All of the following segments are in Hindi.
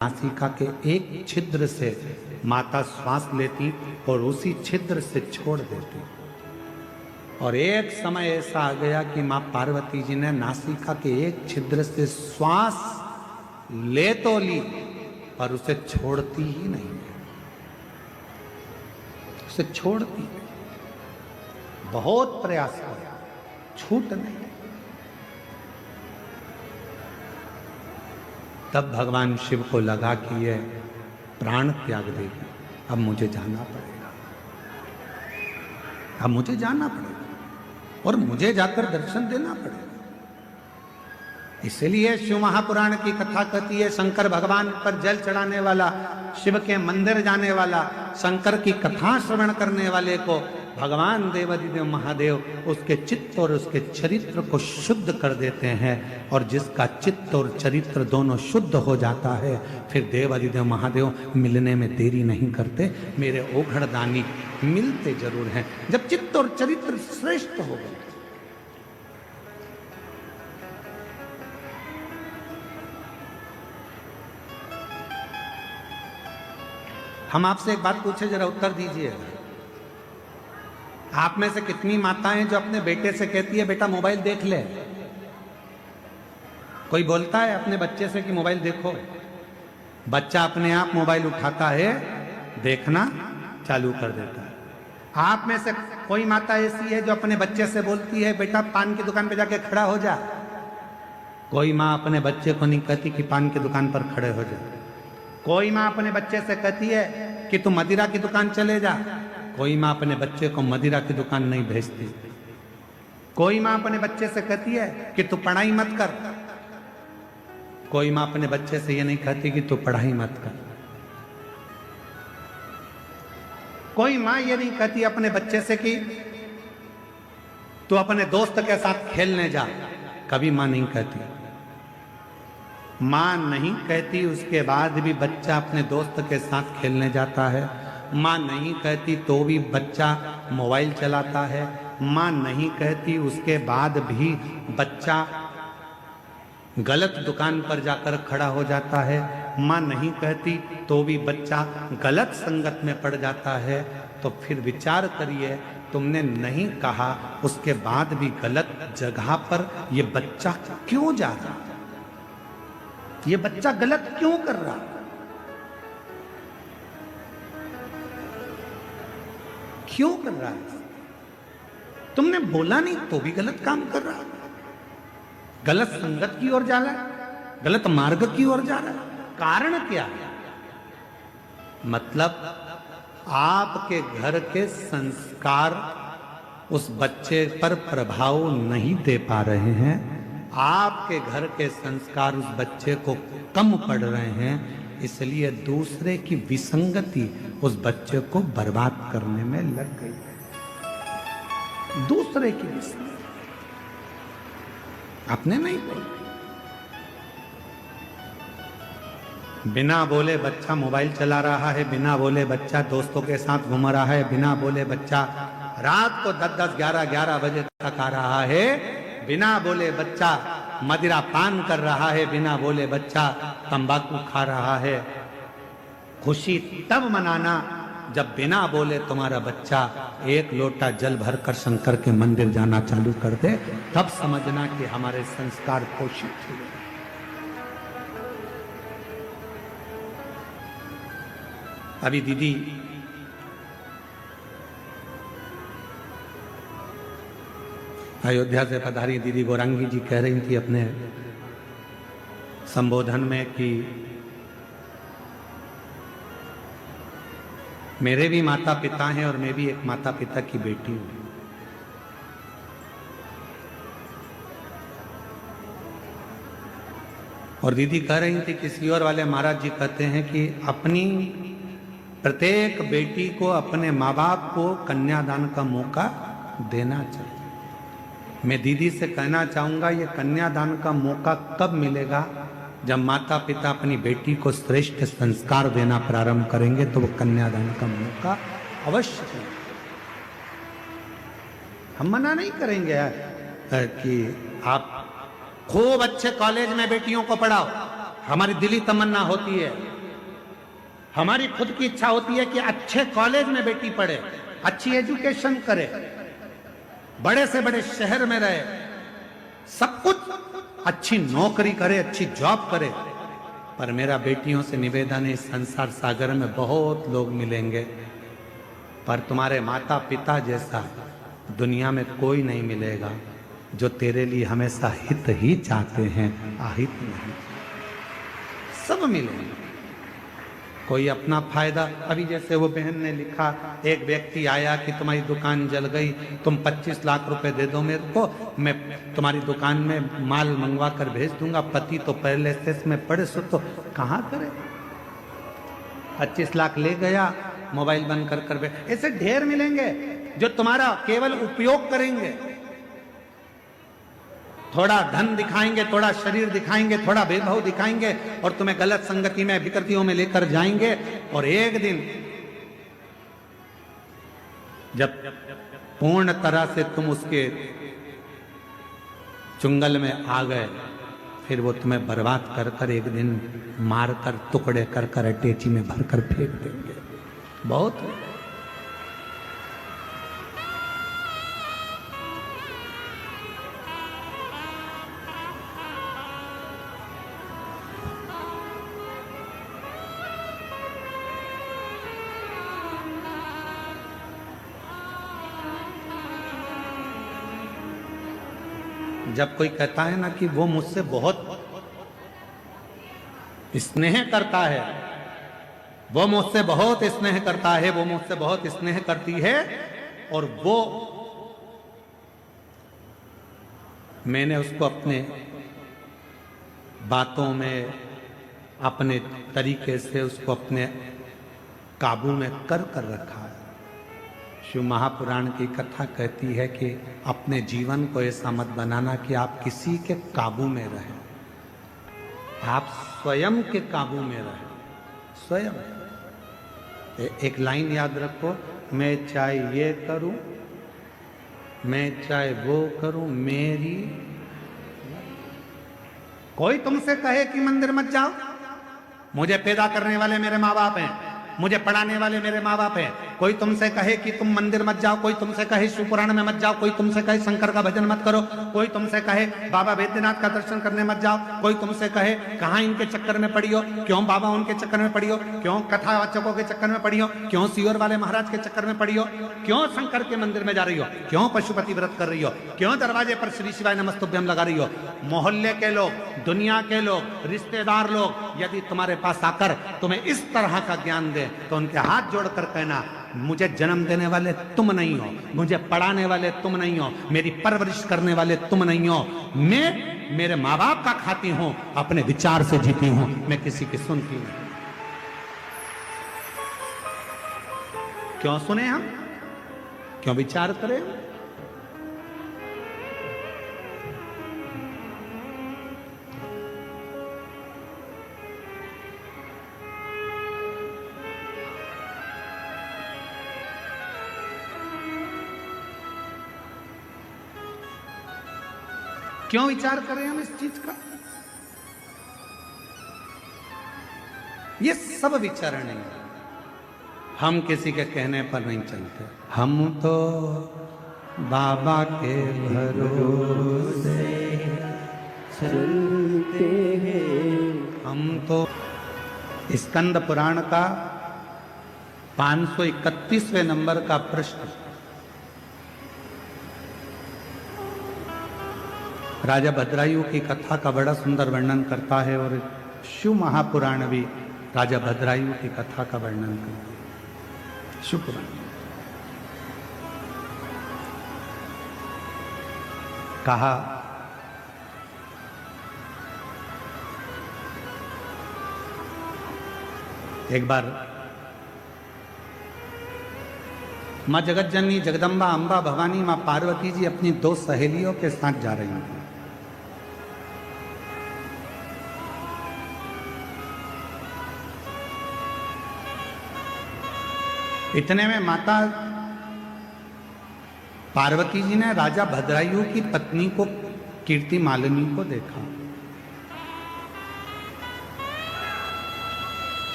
नासिका के एक छिद्र से माता श्वास लेती और उसी छिद्र से छोड़ देती। और एक समय ऐसा आ गया कि मां पार्वती जी ने नासिका के एक छिद्र से श्वास ले तो ली पर उसे छोड़ती ही नहीं, उसे छोड़ती नहीं। बहुत प्रयास किया, छूट नहीं। तब भगवान शिव को लगा कि ये प्राण त्याग देगी, अब मुझे जाना पड़ेगा, अब मुझे जाना पड़ेगा और मुझे जाकर दर्शन देना पड़ेगा। इसलिए शिव महापुराण की कथा कहती है, शंकर भगवान पर जल चढ़ाने वाला, शिव के मंदिर जाने वाला, शंकर की कथा श्रवण करने वाले को भगवान देवाधिदेव महादेव उसके चित्त और उसके चरित्र को शुद्ध कर देते हैं। और जिसका चित्त और चरित्र दोनों शुद्ध हो जाता है, फिर देवाधिदेव महादेव मिलने में देरी नहीं करते। मेरे ओघड़दानी मिलते जरूर हैं जब चित्त और चरित्र श्रेष्ठ हो गए। हम आपसे एक बात पूछे, जरा उत्तर दीजिए। आप में से कितनी माताएं जो अपने बेटे से कहती है बेटा मोबाइल देख ले? कोई बोलता है अपने बच्चे से कि मोबाइल देखो? बच्चा अपने आप मोबाइल उठाता है, देखना चालू कर देता है। आप में से कोई माता ऐसी है जो अपने बच्चे से बोलती है बेटा पान की दुकान पे जाके खड़ा हो जा? कोई माँ अपने बच्चे को नहीं कहती कि पान की दुकान पर खड़े हो जा। कोई माँ अपने बच्चे से कहती है कि तू मदिरा की दुकान चले जा। कोई माँ अपने बच्चे को मदिरा की दुकान नहीं भेजती। कोई माँ अपने बच्चे से कहती है कि तू पढ़ाई मत कर। कोई माँ अपने बच्चे से ये नहीं कहती कि तू पढ़ाई मत कर। कोई माँ ये नहीं कहती अपने बच्चे से कि तू अपने दोस्त के साथ खेलने जा। कभी माँ नहीं कहती। माँ नहीं कहती, उसके बाद भी बच्चा अपने दोस्त के साथ खेलने जाता है। माँ नहीं कहती तो भी बच्चा मोबाइल चलाता है। माँ नहीं कहती, उसके बाद भी बच्चा गलत दुकान पर जाकर खड़ा हो जाता है। माँ नहीं कहती तो भी बच्चा गलत संगत में पड़ जाता है। तो फिर विचार करिए, तुमने नहीं कहा, उसके बाद भी गलत जगह पर ये बच्चा क्यों जा रहा? ये बच्चा गलत क्यों कर रहा? क्यों कर रहा है? तुमने बोला नहीं तो भी गलत काम कर रहा है, गलत संगत की ओर जा रहा है, गलत मार्ग की ओर जा रहा है। कारण क्या है? मतलब आपके घर के संस्कार उस बच्चे पर प्रभाव नहीं दे पा रहे हैं। आपके घर के संस्कार उस बच्चे को कम पड़ रहे हैं, इसलिए दूसरे की विसंगति उस बच्चे को बर्बाद करने में लग गई है। दूसरे की विसंगति आपने नहीं बोला। बिना बोले बच्चा मोबाइल चला रहा है, बिना बोले बच्चा दोस्तों के साथ घूम रहा है, बिना बोले बच्चा रात को 10-10, 11-11 बजे तक आ रहा है, बिना बोले बच्चा मदिरा पान कर रहा है, बिना बोले बच्चा तंबाकू खा रहा है। खुशी तब मनाना जब बिना बोले तुम्हारा बच्चा एक लोटा जल भरकर शंकर के मंदिर जाना चालू कर दे, तब समझना कि हमारे संस्कार पोषित हुए। अभी दीदी अयोध्या से पधारी दीदी गौरांगी जी कह रही थी अपने संबोधन में कि मेरे भी माता पिता हैं और मैं भी एक माता पिता की बेटी हूं। और दीदी कह रही थी किसी और वाले महाराज जी कहते हैं कि अपनी प्रत्येक बेटी को, अपने माँ बाप को कन्यादान का मौका देना चाहिए। मैं दीदी से कहना चाहूंगा, ये कन्यादान का मौका कब मिलेगा? जब माता पिता अपनी बेटी को श्रेष्ठ संस्कार देना प्रारंभ करेंगे तो वो कन्यादान का मौका अवश्य देंगे। हम मना नहीं करेंगे कि आप खूब अच्छे कॉलेज में बेटियों को पढ़ाओ, हमारी दिली तमन्ना होती है हमारी खुद की इच्छा होती है कि अच्छे कॉलेज में बेटी पढ़े, अच्छी एजुकेशन करे, बड़े से बड़े शहर में रहे, सब कुछ अच्छी नौकरी करे, अच्छी जॉब करे। पर मेरा बेटियों से निवेदन है, इस संसार सागर में बहुत लोग मिलेंगे, पर तुम्हारे माता पिता जैसा दुनिया में कोई नहीं मिलेगा जो तेरे लिए हमेशा हित ही चाहते हैं, अहित नहीं। सब मिलेंगे, कोई अपना फायदा। अभी जैसे वो बहन ने लिखा, एक व्यक्ति आया कि तुम्हारी दुकान जल गई, तुम 25 लाख रुपए दे दो मेरे को, मैं तुम्हारी दुकान में माल मंगवा कर भेज दूंगा। पति तो पहले से में पड़े, सो तो कहाँ करे। 25 लाख ले गया, मोबाइल बंद कर कर। ऐसे ढेर मिलेंगे जो तुम्हारा केवल उपयोग करेंगे, थोड़ा धन दिखाएंगे, थोड़ा शरीर दिखाएंगे, थोड़ा वैभव दिखाएंगे और तुम्हें गलत संगति में, विकृतियों में लेकर जाएंगे। और एक दिन जब पूर्ण तरह से तुम उसके चुंगल में आ गए, फिर वो तुम्हें बर्बाद कर कर एक दिन मारकर टुकड़े कर कर अटैची में भरकर फेंक देंगे। बहुत जब कोई कहता है ना कि वो मुझसे बहुत स्नेह करता है, वो मुझसे बहुत स्नेह करता है, वो मुझसे बहुत स्नेह करती है, और वो मैंने उसको अपने बातों में, अपने तरीके से उसको अपने काबू में कर कर रखा है। शिव महापुराण की कथा कहती है कि अपने जीवन को ऐसा मत बनाना कि आप किसी के काबू में रहें, आप स्वयं के काबू में रहें। स्वयं एक लाइन याद रखो, मैं चाहे ये करूं, मैं चाहे वो करूं, मेरी। कोई तुमसे कहे कि मंदिर मत जाओ, मुझे पैदा करने वाले मेरे माँ बाप हैं, मुझे पढ़ाने वाले मेरे माँ बाप हैं। कोई तुमसे कहे कि तुम मंदिर मत जाओ, कोई तुमसे कहे शिव पुराण में मत जाओ, कोई तुमसे कहे शंकर का भजन मत करो, कोई तुमसे कहे बाबा बैद्यनाथ का दर्शन करने मत जाओ, कोई तुमसे कहे कहाँ इनके चक्कर में पड़ी हो, क्यों बाबा उनके चक्कर में पड़ी हो, क्यों कथावाचकों के चक्कर में पड़ी हो, क्यों सियोर वाले महाराज के चक्कर में पड़ी हो, क्यों शंकर के मंदिर में जा रही हो, क्यों पशुपति व्रत कर रही हो, क्यों दरवाजे पर श्री शिवाय नमस्तुभ्यम लगा रही हो। मोहल्ले के लोग, दुनिया के लोग, रिश्तेदार लोग यदि तुम्हारे पास आकर तुम्हें इस तरह का ज्ञान दे तो उनके हाथ जोड़कर कहना, मुझे जन्म देने वाले तुम नहीं हो, मुझे पढ़ाने वाले तुम नहीं हो, मेरी परवरिश करने वाले तुम नहीं हो, मैं मेरे माँ बाप का खाती हूं, अपने विचार से जीती हूं, मैं किसी की सुनती नहीं। क्यों सुने हम, क्यों विचार करें? क्यों विचार करें हम इस चीज का? ये सब विचार नहीं, हम किसी के कहने पर नहीं चलते, हम तो बाबा के भरोसे चलते हैं। हम तो स्कंद पुराण का 531वें नंबर का प्रश्न राजा भद्रायु की कथा का बड़ा सुंदर वर्णन करता है, और शिव महापुराण भी राजा भद्रायु की कथा का वर्णन करता है। शिव पुराण कहा, एक बार माँ जगत जननी जगदम्बा अंबा भवानी माँ पार्वती जी अपनी 2 सहेलियों के साथ जा रही थी। इतने में माता पार्वती जी ने राजा भद्रायु की पत्नी को, कीर्ति मालिनी को देखा।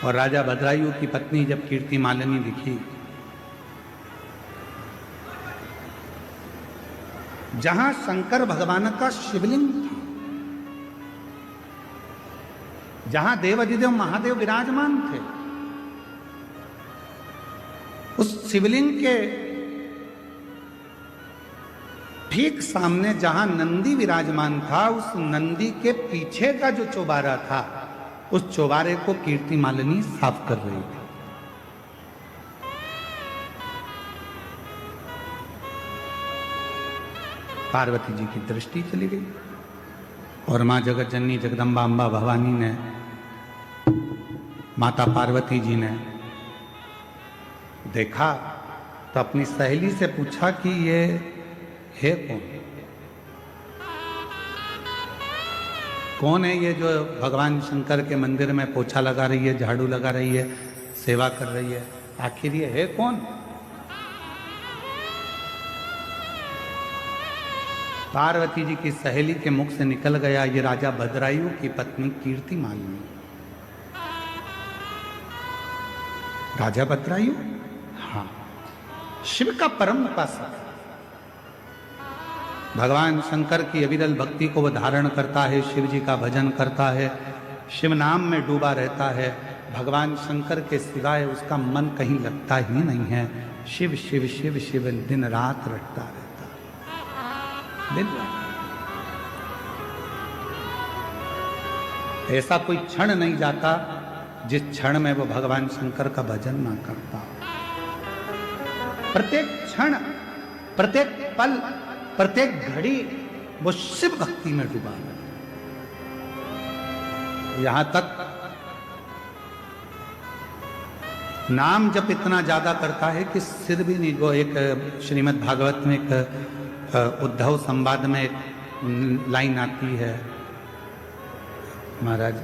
और राजा भद्रायु की पत्नी जब कीर्ति मालिनी दिखी, जहां शंकर भगवान का शिवलिंग था, जहां देवाधिदेव महादेव विराजमान थे, उस शिवलिंग के ठीक सामने जहां नंदी विराजमान था, उस नंदी के पीछे का जो चौबारा था, उस चौबारे को कीर्ति मालिनी साफ कर रही थी। पार्वती जी की दृष्टि चली गई और मां जगत जननी जगदम्बा अम्बा भवानी ने, माता पार्वती जी ने देखा तो अपनी सहेली से पूछा कि ये है कौन है ये जो भगवान शंकर के मंदिर में पोछा लगा रही है, झाड़ू लगा रही है, सेवा कर रही है, आखिर ये है कौन? पार्वती जी की सहेली के मुख से निकल गया, ये राजा भद्रायु की पत्नी कीर्ति मालिनी। राजा भद्रायु, हाँ, शिव का परम उपासक, भगवान शंकर की अविरल भक्ति को वो धारण करता है, शिव जी का भजन करता है, शिव नाम में डूबा रहता है, भगवान शंकर के सिवाय उसका मन कहीं लगता ही नहीं है। शिव शिव शिव शिव दिन रात रटता रहता है, दिन रात। ऐसा कोई क्षण नहीं जाता जिस क्षण में वो भगवान शंकर का भजन ना करता। प्रत्येक क्षण, प्रत्येक पल, प्रत्येक घड़ी वो शिव भक्ति में डूबा है। यहां तक नाम जप इतना ज्यादा करता है कि सिर भी नहीं। वो एक श्रीमद् भागवत में एक उद्धव संवाद में एक लाइन आती है, महाराज,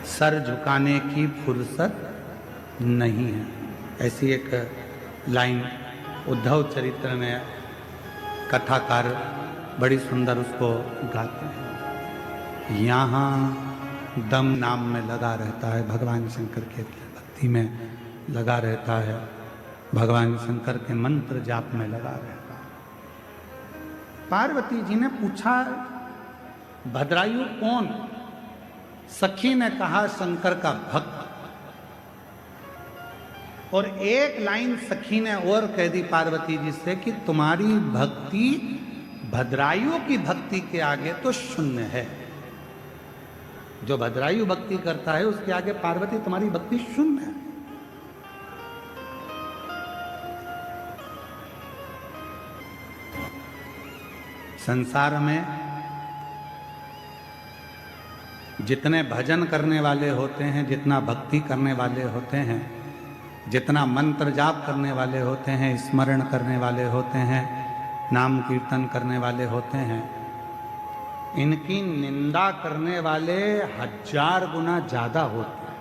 सर झुकाने की फुर्सत नहीं है, ऐसी एक लाइन उद्धव चरित्र में कथाकार बड़ी सुंदर उसको गाते हैं। यहाँ दम नाम में लगा रहता है, भगवान शंकर के भक्ति में लगा रहता है, भगवान शंकर के मंत्र जाप में लगा रहता है। पार्वती जी ने पूछा, भद्रायु कौन? सखी ने कहा, शंकर का भक्त। और एक लाइन सखी ने और कह दी पार्वती जी से कि तुम्हारी भक्ति भद्रायु की भक्ति के आगे तो शून्य है। जो भद्रायु भक्ति करता है उसके आगे पार्वती तुम्हारी भक्ति शून्य है। संसार में जितने भजन करने वाले होते हैं, जितना भक्ति करने वाले होते हैं, जितना मंत्र जाप करने वाले होते हैं, स्मरण करने वाले होते हैं, नाम कीर्तन करने वाले होते हैं, इनकी निंदा करने वाले 1000 गुना ज्यादा होते हैं,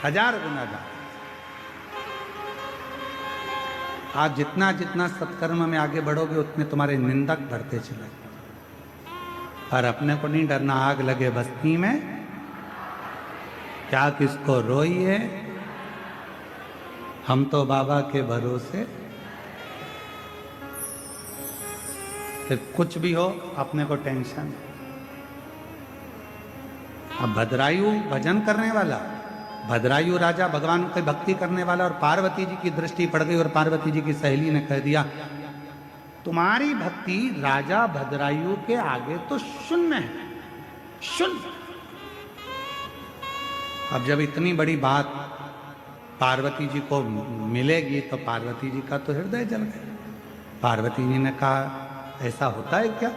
1000 गुना ज्यादा। आज जितना जितना सत्कर्म में आगे बढ़ोगे उतने तुम्हारे निंदक बढ़ते चले। और अपने को नहीं डरना, आग लगे बस्ती में क्या किसको रोइए, हम तो बाबा के भरोसे। फिर कुछ भी हो अपने को टेंशन। अब भद्रायु भजन करने वाला, भद्रायु राजा भगवान की भक्ति करने वाला, और पार्वती जी की दृष्टि पड़ गई और पार्वती जी की सहेली ने कह दिया, तुम्हारी भक्ति राजा भद्रायु के आगे तो शून्य है, शून्य। अब जब इतनी बड़ी बात पार्वती जी को मिलेगी तो पार्वती जी का तो हृदय जल गया। पार्वती जी ने कहा, ऐसा होता है क्या?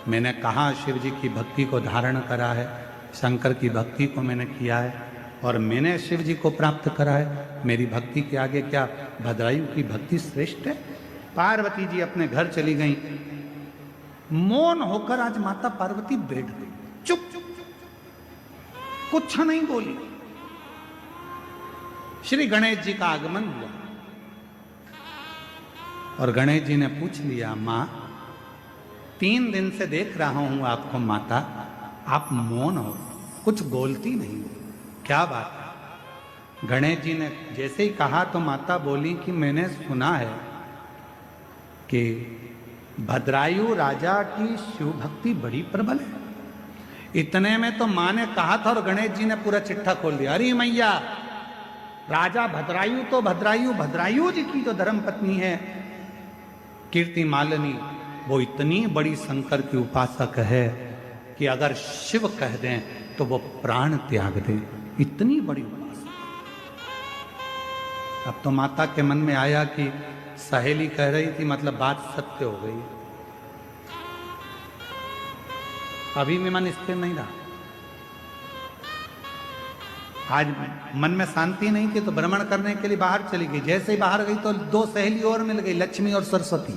मैंने कहा शिव जी की भक्ति को धारण करा है, शंकर की भक्ति को मैंने किया है और मैंने शिव जी को प्राप्त करा है। मेरी भक्ति के आगे क्या भद्रायु की भक्ति श्रेष्ठ है? पार्वती जी अपने घर चली गईं। मौन होकर आज माता पार्वती बैठ गई, चुप, कुछ नहीं बोली। श्री गणेश जी का आगमन हुआ और गणेश जी ने पूछ लिया, मां 3 दिन से देख रहा हूं आपको माता, आप मौन हो, कुछ बोलती नहीं हो, क्या बात है? गणेश जी ने जैसे ही कहा तो माता बोली कि मैंने सुना है कि भद्रायु राजा की शिव भक्ति बड़ी प्रबल है। इतने में तो मां ने कहा था और गणेश जी ने पूरा चिट्ठा खोल दिया। अरे मैया, राजा भद्रायु तो भद्रायु जी की जो धर्म पत्नी है कीर्ति मालिनी, वो इतनी बड़ी शंकर की उपासक है कि अगर शिव कह दें तो वो प्राण त्याग दे, इतनी बड़ी उपासक। अब तो माता के मन में आया कि सहेली कह रही थी, मतलब बात सत्य हो गई। अभी भी मन स्थिर नहीं रहा। आज मन में शांति नहीं थी तो भ्रमण करने के लिए बाहर चली गई। जैसे ही बाहर गई तो दो सहेली और मिल गई, लक्ष्मी और सरस्वती।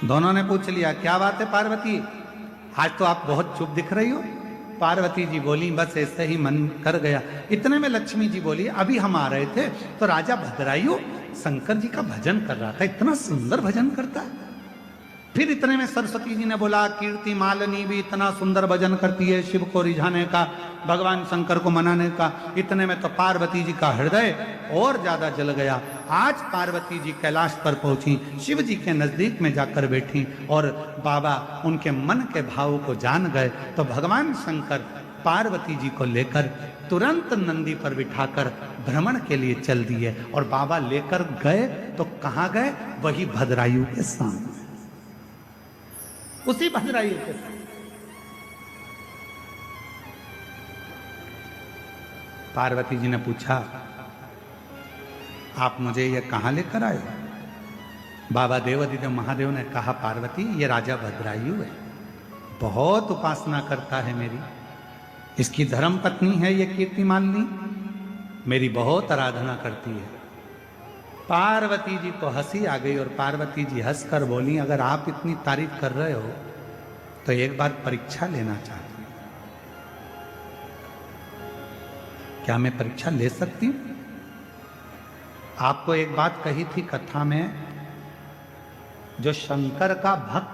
दोनों ने पूछ लिया, क्या बात है पार्वती, आज तो आप बहुत चुप दिख रही हो। पार्वती जी बोली, बस ऐसे ही मन कर गया। इतने में लक्ष्मी जी बोली, अभी हम आ रहे थे तो राजा भद्रायु शंकर जी का भजन कर रहा था, इतना सुंदर भजन करता है। फिर इतने में सरस्वती जी ने बोला, कीर्ति मालिनी भी इतना सुंदर भजन करती है शिव को रिझाने का, भगवान शंकर को मनाने का। इतने में तो पार्वती जी का हृदय और ज्यादा जल गया। आज पार्वती जी कैलाश पर पहुंची, शिव जी के नजदीक में जाकर बैठी और बाबा उनके मन के भाव को जान गए। तो भगवान शंकर पार्वती जी को लेकर तुरंत नंदी पर बिठाकर भ्रमण के लिए चल दिए और बाबा लेकर गए तो कहां गए? वही भद्रायु के सामने, उसी भद्रायु के सामने। पार्वती जी ने पूछा, आप मुझे ये कहां लेकर आए? बाबा देवादिदेव महादेव ने कहा, पार्वती ये राजा भद्रायु है, बहुत उपासना करता है मेरी, इसकी धर्म पत्नी है ये कीर्ति मालिनी, मेरी बहुत आराधना करती है। पार्वती जी को हंसी आ गई और पार्वती जी हंसकर बोली, अगर आप इतनी तारीफ कर रहे हो तो एक बार परीक्षा लेना चाहती हूं, क्या मैं परीक्षा ले सकती हूं? आपको एक बात कही थी कथा में, जो शंकर का भक्त